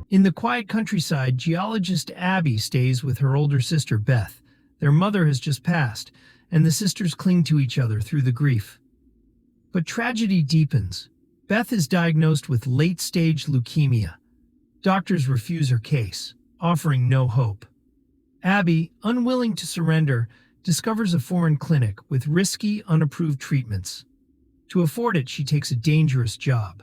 In the quiet countryside, geologist Abby stays with her older sister Beth. Their mother has just passed, and the sisters cling to each other through the grief. But tragedy deepens. Beth is diagnosed with late-stage leukemia. Doctors refuse her case, offering no hope. Abby, unwilling to surrender, discovers a foreign clinic with risky, unapproved treatments. To afford it, she takes a dangerous job.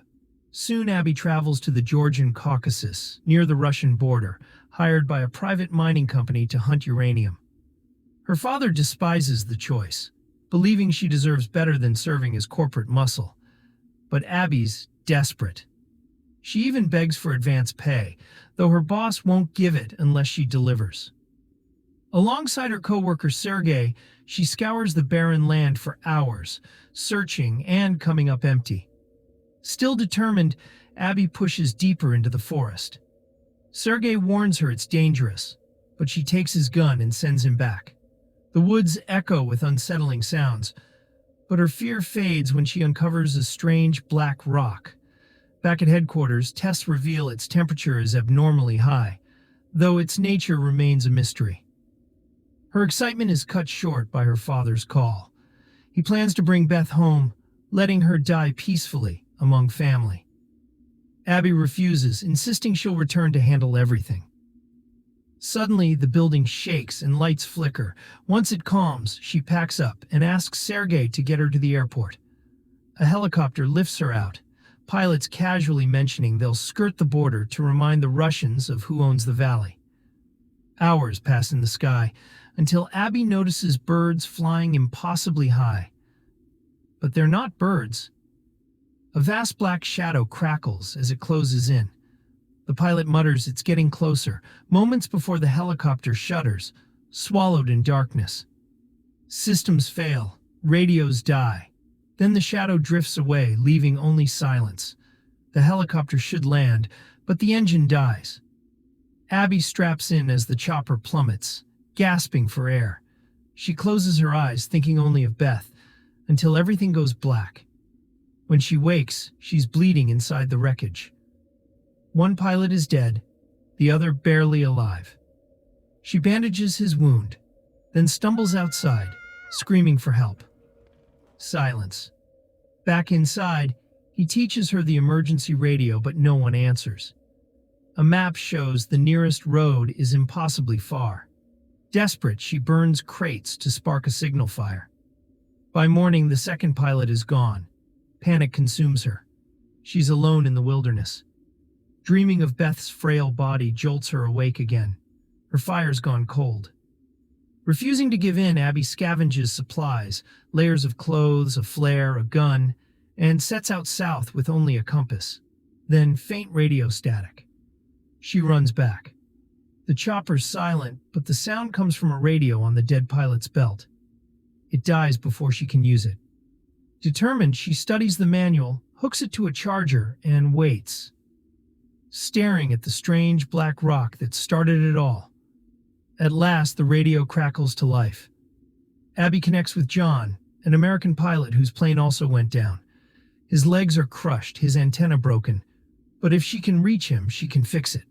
Soon Abby travels to the Georgian Caucasus, near the Russian border, hired by a private mining company to hunt uranium. Her father despises the choice, believing she deserves better than serving as corporate muscle. But Abby's desperate. She even begs for advance pay, though her boss won't give it unless she delivers. Alongside her co-worker Sergei, she scours the barren land for hours, searching and coming up empty. Still determined, Abby pushes deeper into the forest. Sergei warns her it's dangerous, but she takes his gun and sends him back. The woods echo with unsettling sounds, but her fear fades when she uncovers a strange black rock. Back at headquarters, tests reveal its temperature is abnormally high, though its nature remains a mystery. Her excitement is cut short by her father's call. He plans to bring Beth home, letting her die peacefully among family. Abby refuses, insisting she'll return to handle everything. Suddenly, the building shakes and lights flicker. Once it calms, she packs up and asks Sergei to get her to the airport. A helicopter lifts her out, pilots casually mentioning they'll skirt the border to remind the Russians of who owns the valley. Hours pass in the sky, until Abby notices birds flying impossibly high. But they're not birds. A vast black shadow crackles as it closes in. The pilot mutters it's getting closer, moments before the helicopter shudders, swallowed in darkness. Systems fail, radios die. Then the shadow drifts away, leaving only silence. The helicopter should land, but the engine dies. Abby straps in as the chopper plummets, gasping for air. She closes her eyes, thinking only of Beth, until everything goes black. When she wakes, she's bleeding inside the wreckage. One pilot is dead, the other barely alive. She bandages his wound, then stumbles outside, screaming for help. Silence. Back inside, he teaches her the emergency radio, but no one answers. A map shows the nearest road is impossibly far. Desperate, she burns crates to spark a signal fire. By morning, the second pilot is gone. Panic consumes her. She's alone in the wilderness. Dreaming of Beth's frail body jolts her awake again. Her fire's gone cold. Refusing to give in, Abby scavenges supplies, layers of clothes, a flare, a gun, and sets out south with only a compass. Then faint radio static. She runs back. The chopper's silent, but the sound comes from a radio on the dead pilot's belt. It dies before she can use it. Determined, she studies the manual, hooks it to a charger, and waits, staring at the strange black rock that started it all. At last, the radio crackles to life. Abby connects with John, an American pilot whose plane also went down. His legs are crushed, his antenna broken, but if she can reach him, she can fix it.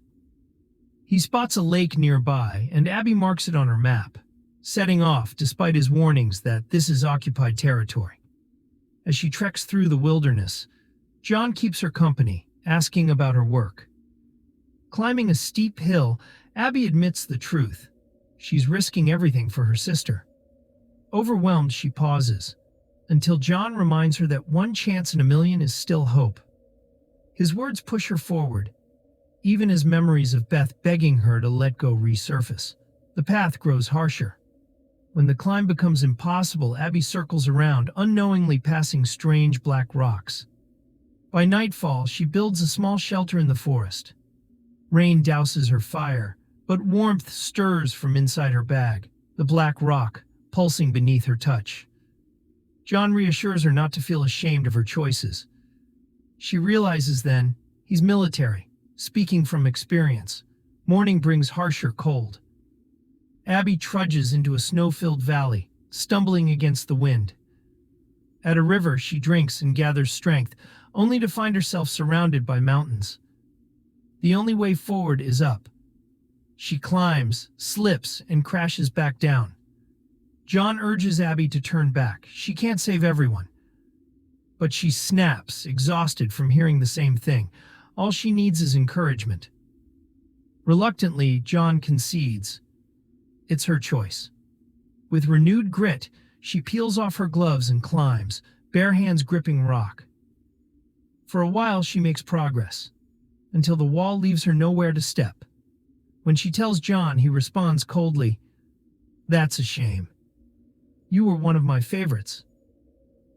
He spots a lake nearby, and Abby marks it on her map, setting off despite his warnings that this is occupied territory. As she treks through the wilderness, John keeps her company, asking about her work. Climbing a steep hill, Abby admits the truth. She's risking everything for her sister. Overwhelmed, she pauses, until John reminds her that one chance in a million is still hope. His words push her forward, even as memories of Beth begging her to let go resurface. The path grows harsher. When the climb becomes impossible, Abby circles around, unknowingly passing strange black rocks. By nightfall, she builds a small shelter in the forest. Rain douses her fire, but warmth stirs from inside her bag, the black rock pulsing beneath her touch. John reassures her not to feel ashamed of her choices. She realizes then, he's military, speaking from experience. Morning brings harsher cold. Abby trudges into a snow-filled valley, stumbling against the wind. At a river, she drinks and gathers strength, only to find herself surrounded by mountains. The only way forward is up. She climbs, slips, and crashes back down. John urges Abby to turn back. She can't save everyone. But she snaps, exhausted from hearing the same thing. All she needs is encouragement. Reluctantly, John concedes. It's her choice. With renewed grit, she peels off her gloves and climbs, bare hands gripping rock. For a while, she makes progress, until the wall leaves her nowhere to step. When she tells John, he responds coldly, "That's a shame. You were one of my favorites."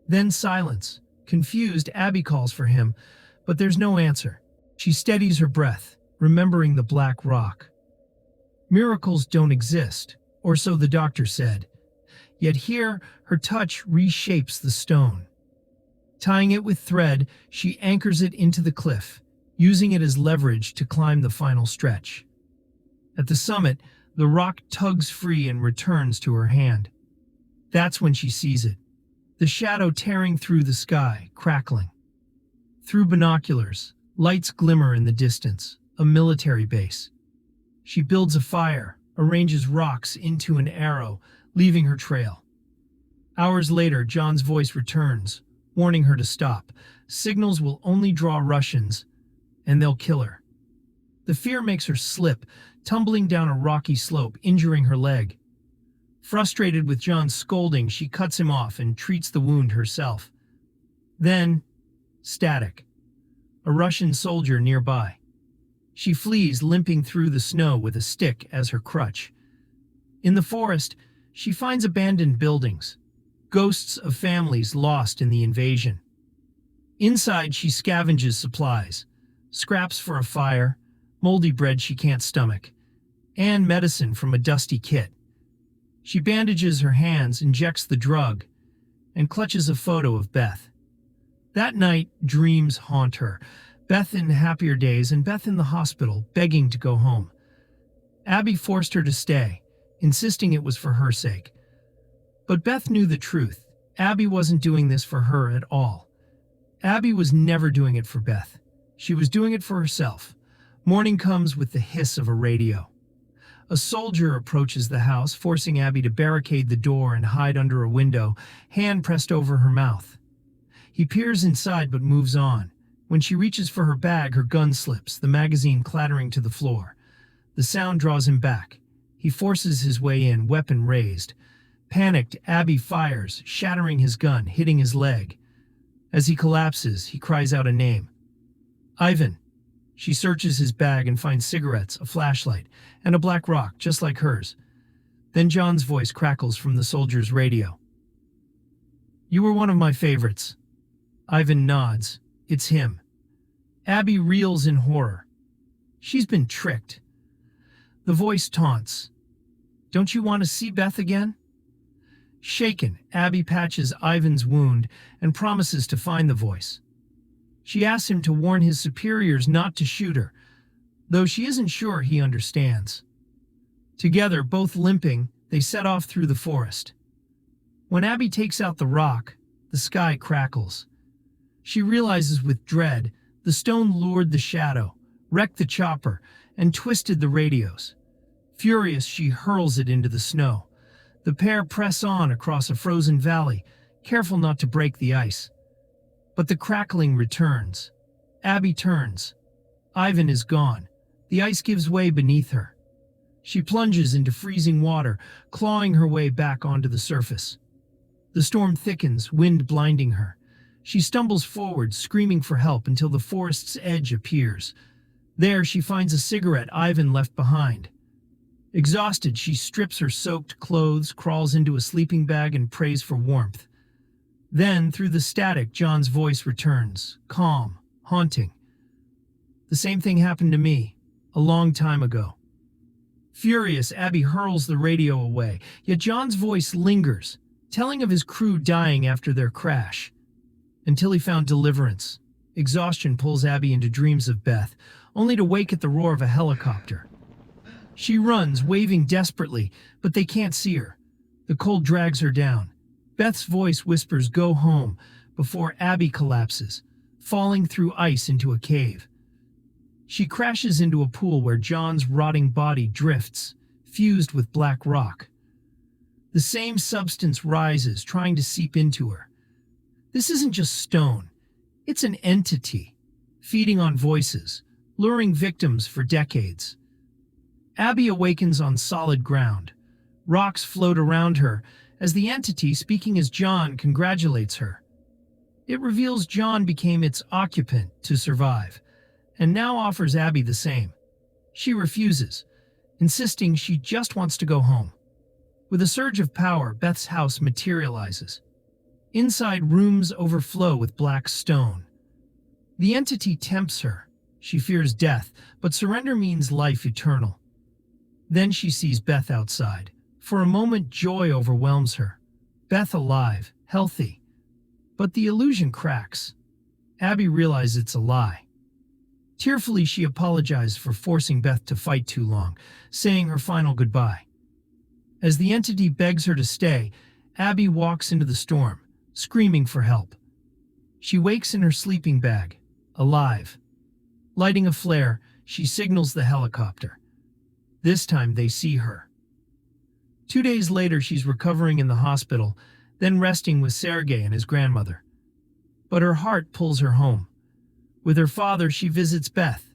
Then silence. Confused, Abby calls for him, but there's no answer. She steadies her breath, remembering the black rock. Miracles don't exist, or so the doctor said. Yet here, her touch reshapes the stone. Tying it with thread, she anchors it into the cliff, using it as leverage to climb the final stretch. At the summit, the rock tugs free and returns to her hand. That's when she sees it. The shadow tearing through the sky, crackling. Through binoculars, lights glimmer in the distance, a military base. She builds a fire, arranges rocks into an arrow, leaving her trail. Hours later, John's voice returns, warning her to stop. Signals will only draw Russians, and they'll kill her. The fear makes her slip, tumbling down a rocky slope, injuring her leg. Frustrated with John's scolding, she cuts him off and treats the wound herself. Then, static. A Russian soldier nearby. She flees, limping through the snow with a stick as her crutch. In the forest, she finds abandoned buildings, ghosts of families lost in the invasion. Inside, she scavenges supplies, scraps for a fire, moldy bread she can't stomach, and medicine from a dusty kit. She bandages her hands, injects the drug, and clutches a photo of Beth. That night, dreams haunt her. Beth in happier days and Beth in the hospital, begging to go home. Abby forced her to stay, insisting it was for her sake. But Beth knew the truth. Abby wasn't doing this for her at all. Abby was never doing it for Beth. She was doing it for herself. Morning comes with the hiss of a radio. A soldier approaches the house, forcing Abby to barricade the door and hide under a window, hand pressed over her mouth. He peers inside but moves on. When she reaches for her bag, her gun slips, the magazine clattering to the floor. The sound draws him back. He forces his way in, weapon raised. Panicked, Abby fires, shattering his gun, hitting his leg. As he collapses, he cries out a name. Ivan. She searches his bag and finds cigarettes, a flashlight, and a black rock just like hers. Then John's voice crackles from the soldier's radio. "You were one of my favorites." Ivan nods. It's him. Abby reels in horror. She's been tricked. The voice taunts. "Don't you want to see Beth again?" Shaken, Abby patches Ivan's wound and promises to find the voice. She asks him to warn his superiors not to shoot her, though she isn't sure he understands. Together, both limping, they set off through the forest. When Abby takes out the rock, the sky crackles. She realizes with dread the stone lured the shadow, wrecked the chopper, and twisted the radios. Furious, she hurls it into the snow. The pair press on across a frozen valley, careful not to break the ice. But the crackling returns. Abby turns. Ivan is gone. The ice gives way beneath her. She plunges into freezing water, clawing her way back onto the surface. The storm thickens, wind blinding her. She stumbles forward, screaming for help until the forest's edge appears. There, she finds a cigarette Ivan left behind. Exhausted, she strips her soaked clothes, crawls into a sleeping bag, and prays for warmth. Then, through the static, John's voice returns, calm, haunting. "The same thing happened to me, a long time ago." Furious, Abby hurls the radio away, yet John's voice lingers, telling of his crew dying after their crash. Until he found deliverance. Exhaustion pulls Abby into dreams of Beth, only to wake at the roar of a helicopter. She runs, waving desperately, but they can't see her. The cold drags her down. Beth's voice whispers, "Go home," before Abby collapses, falling through ice into a cave. She crashes into a pool where John's rotting body drifts, fused with black rock. The same substance rises, trying to seep into her. This isn't just stone, it's an entity, feeding on voices, luring victims for decades. Abby awakens on solid ground. Rocks float around her as the entity, speaking as John, congratulates her. It reveals John became its occupant to survive, and now offers Abby the same. She refuses, insisting she just wants to go home. With a surge of power, Beth's house materializes. Inside, rooms overflow with black stone. The entity tempts her. She fears death, but surrender means life eternal. Then she sees Beth outside. For a moment, joy overwhelms her. Beth alive, healthy. But the illusion cracks. Abby realizes it's a lie. Tearfully, she apologizes for forcing Beth to fight too long, saying her final goodbye. As the entity begs her to stay, Abby walks into the storm, screaming for help. She wakes in her sleeping bag, alive. Lighting a flare, she signals the helicopter. This time they see her. 2 days later, she's recovering in the hospital, then resting with Sergei and his grandmother. But her heart pulls her home. With her father, she visits Beth,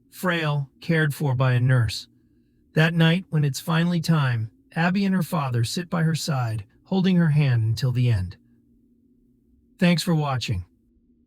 frail, cared for by a nurse. That night, when it's finally time, Abby and her father sit by her side, holding her hand until the end. Thanks for watching.